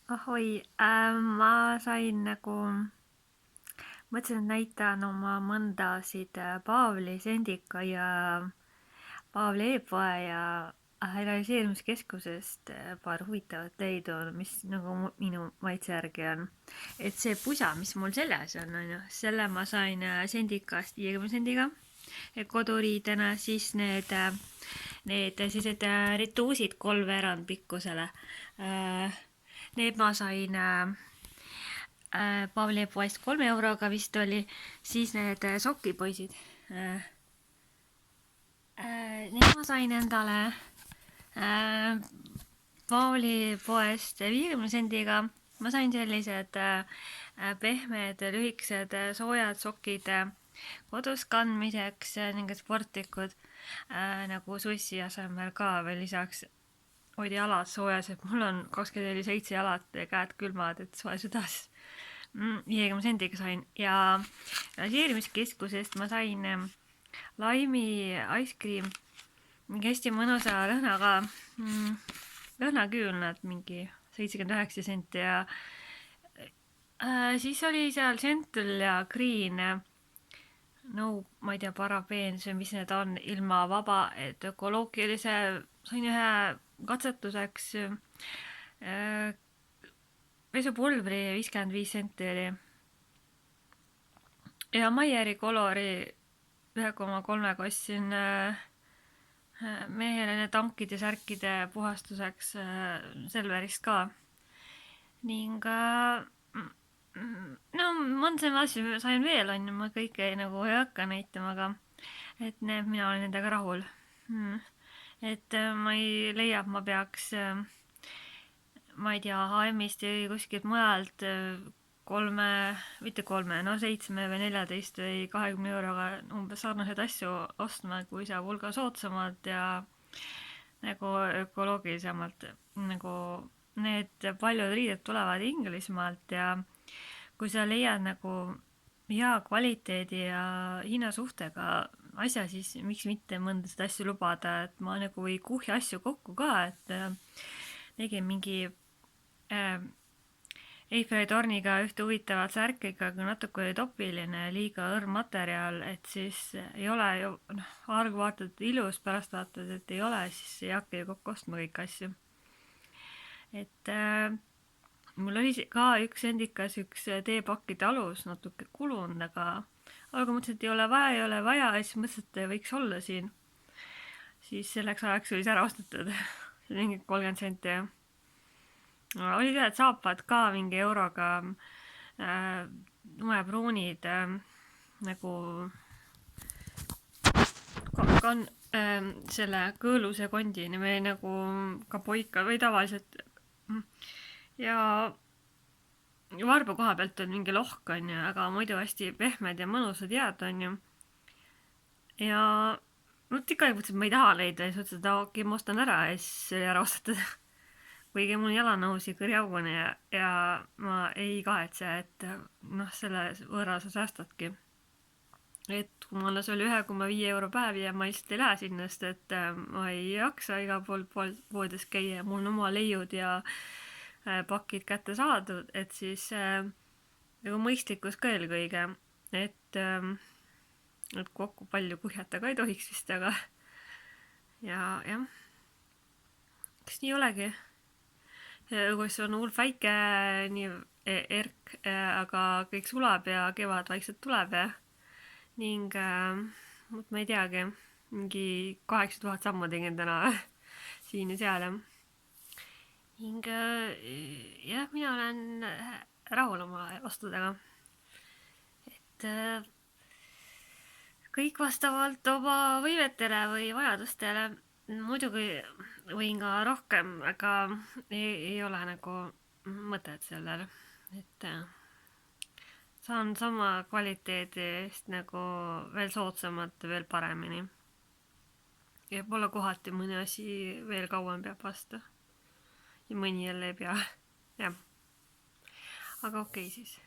Ahoi, ma sain nagu, mõtlesin, et näitan oma mõndasid Paavli Sendika ja Paavli e-poe ja realiseerimiskeskusest paar huvitavat leidu, mis nagu minu maitse järgi on. Et see pusa, mis mul seljas on ju, selle ma sain Sendikast 50 sendiga koduriidena, siis need sellised rituusid kolmveerand pikkusele. Need ma sain Pavli poest 3 euroga vist oli, siis need sokipoisid. Need ma sain endale Pauli poest 50 sendiga. Ma sain sellised pehmed, lühikesed, soojad sokid kodus kandmiseks ning sportlikud nagu sussi asemel ka veel lisaks hoida jalad soojas, et mul on 24/7 jalad ja käed külmad, et soe südas. 50 sendiga sain ja realiseerimiskeskusest ma sain laimi ice cream, mingi hästi mõnusa lõhnaga, lõhnaküül nad mingi 79 senti ja siis oli seal Gentle ja Green no ma ei tea, parabeens või mis need on, ilma vaba, et ökoloogilise, sain ühe katsetuseks pesupulbri 55 senti oli. Ja Maieri Colori 1,3 ostsin mehele need tankide särkide puhastuseks Selverist ka. Ning no mõndasid asju sain veel, on ju, ma kõike nagu ei hakka näitama, aga et mina olen nendega rahul. Et ma ei leia, et ma peaks, ma ei tea, HM-ist või kuskilt mujalt 7 või 14 või 20 euroga umbes sarnaseid asju ostma, kui saab hulga soodsamalt ja nagu ökoloogilisemalt. Nagu need paljud riided tulevad Inglismaalt ja kui sa leiad nagu hea kvaliteedi ja hinnasuhtega asja, siis miks mitte mõndasid asju lubada, et ma nagu ei kuhja asju kokku ka, et tegin mingi Eiffeli torniga ühte huvitavat särki, ikkagi natuke oli topiline, liiga õrn materjal, et siis ei ole ju, arg vaatad ilus, pärast vaatad, et ei ole, siis ei hakka ju kokku ostma kõiki asju. Et mul oli ka üks sendikas, üks teepakkide alus natuke kulunud, aga mõtlesin, et ei ole vaja, ja siis mõtlesin, et võiks olla siin. Siis selleks ajaks oli see ära ostetud. See mingi 30 senti. Oli tead saapad ka mingi euroga lumepruunid nagu selle kõõluse kondini või nagu ka poika või tavaliselt ja varba koha pealt on mingi lohk, on ju, aga muidu hästi pehmed ja mõnusad jääd, on ju. Ja ikka mõtlesin, et ma ei taha leida ja siis mõtlesin, et okei, ma ostan ära ja siis oli ära ostetud. Kuigi mul jalanõus ikka riaugune ja ma ei kahetse, et selle võrra sa säästadki. Et kui mul oli 1,5 euro päev ja ma lihtsalt ei lähe sinna, sest et ma ei jaksa igal pool poodides käia, mul on oma leiud ja pakid kätte saadud, et siis nagu mõistlikkus ka eelkõige, et kokku palju kuhjata ka ei tohiks vist, aga ja jah, kas nii olegi? Kus on hull päike, nii erk, aga kõik sulab ja kevad vaikselt tuleb ja ning ma ei teagi, mingi 8000 sammu tegin täna siin ja seal ja ning jah, mina olen rahul oma ostudega, et kõik vastavalt oma võimetele või vajadustele. Muidugi võin ka rohkem, aga ei ole nagu mõtet sellel, et saan sama kvaliteedi eest nagu veel soodsamalt veel paremini. Ja pole kohati mõni asi veel kauem peab vastu. Ja mõni jälle ei pea. Jah. Aga okei siis.